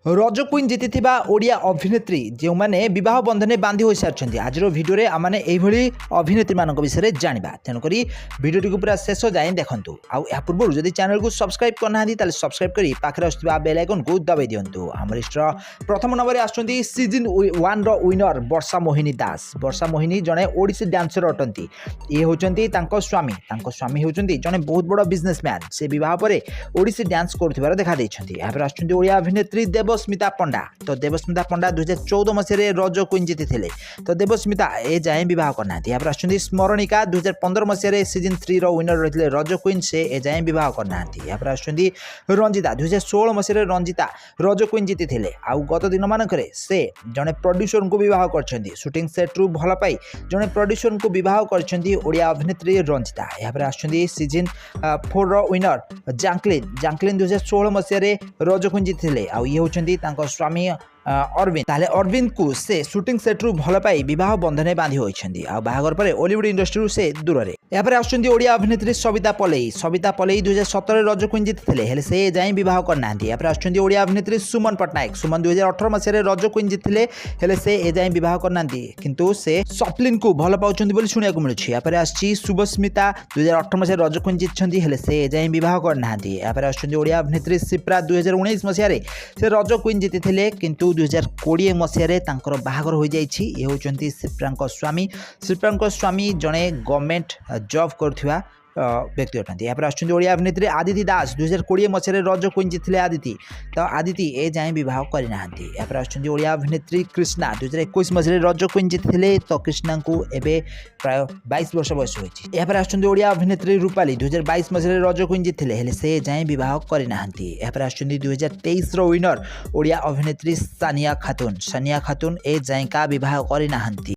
रज क्वीन जीति ओडिया अभिनेत्री जो मैंने बह बंधन बांधि हो सारी आज भिडियो आम यही अभिनेत्री मान विषय में जाना तेणुक भिडियो टी पूरा शेष जाए देखूँ आउ पूर्व जब चैनल को सब्सक्राइब करना सब्सक्राइब कर पाखे आसुवा बेल आइकन को दबाई दिंतु आम लिस्ट प्रथम नंबर आसुँच सीजन 1 विनर वर्षा मोहिनी दास। वर्षा मोहिनी जड़े ओडिसी डांसर अटंती। ये होती स्वामी होती जड़े बहुत बड़ बिजनेसमैन। से बह पर ओडिसी डांस कर देखा यहाँ आसुँच ओडिया अभिनेत्री देवस्मिता पंडा। तो देवस्मिता पंडा 2014 मसीह रज क्वीन जीति तो देवस्मिता ए जाए बह करना। यहाँ आसुँच स्मरणिका 2015 मसीह सीजन 3 विनर रही रज क्वीन से ए जाए बह करना। यहाँ आसुँच रंजिता 2016 मसीह रंजिता रज क्वीन जीति आउ गत दिन मानक से जड़े प्रोड्यूसर को बह कर शूटिंग सेट रु भल पाई जड़े प्रोड्यूसर को बह कर ओडिया अभिनेत्री रंजिता। यहाँ आसुँच सीजन 4 विनर जांकलिन 2016 मसीह रज क्वीन जीति आउ ये होती स्वामी अरविंद। ताले अरविंद को से शूटिंग सेट रु भल पाई बह बंधन बांधि होती बाहागर पर ओलीवुड इंडस्ट्री से दूर से। यहाँ आसुँच ओडिया अभिनेत्री सविता पलई 2017 रज क्वीन जीति से जाए बह करना। यहाँ आसुँच ओडिया अभिनेत्री सुमन पट्टनायक 2018 मसीह रज क्वीन जीति से ए जाए बह करना किंतु से सपलिन को भल पाँच शुणा मिलूँ। यहाँ आसी शुभस्मिता 2018 मसीह रज क्वीन जीति से ए जाए बह करना। यहाँ आसुँच ओडिया अभिनेत्री सिप्रा 2019 मसीह से रज क्वीन जीति किंतु 2020 मसीह बाहागर हो जाइए। ये होती सिप्रा स्वामी जड़े गवर्नमेंट जॉब कर व्यक्ति अटंती। यहाँ आसुँच ओडिया अभिनेत्री आदिति दास 2020 मसीह रज क्वीन जीति आदिति। तो आदिति ए जाए बह करना। यहाँ आसुँच ओडिया अभिनेत्री कृष्णा 2021 मसीह रज क्वीन जीति तो कृष्णा को एवं प्राय 22 वर्ष बयस होती। यहाँ आसुँच ओडिया अभिनेत्री रूपाली 2022 मसीह रज क्वीन जीति से जाए बह करना। यहाँ आसुँच 2023 विनर ओडिया अभिनेत्री सानिया खातून ए जाए बह करना।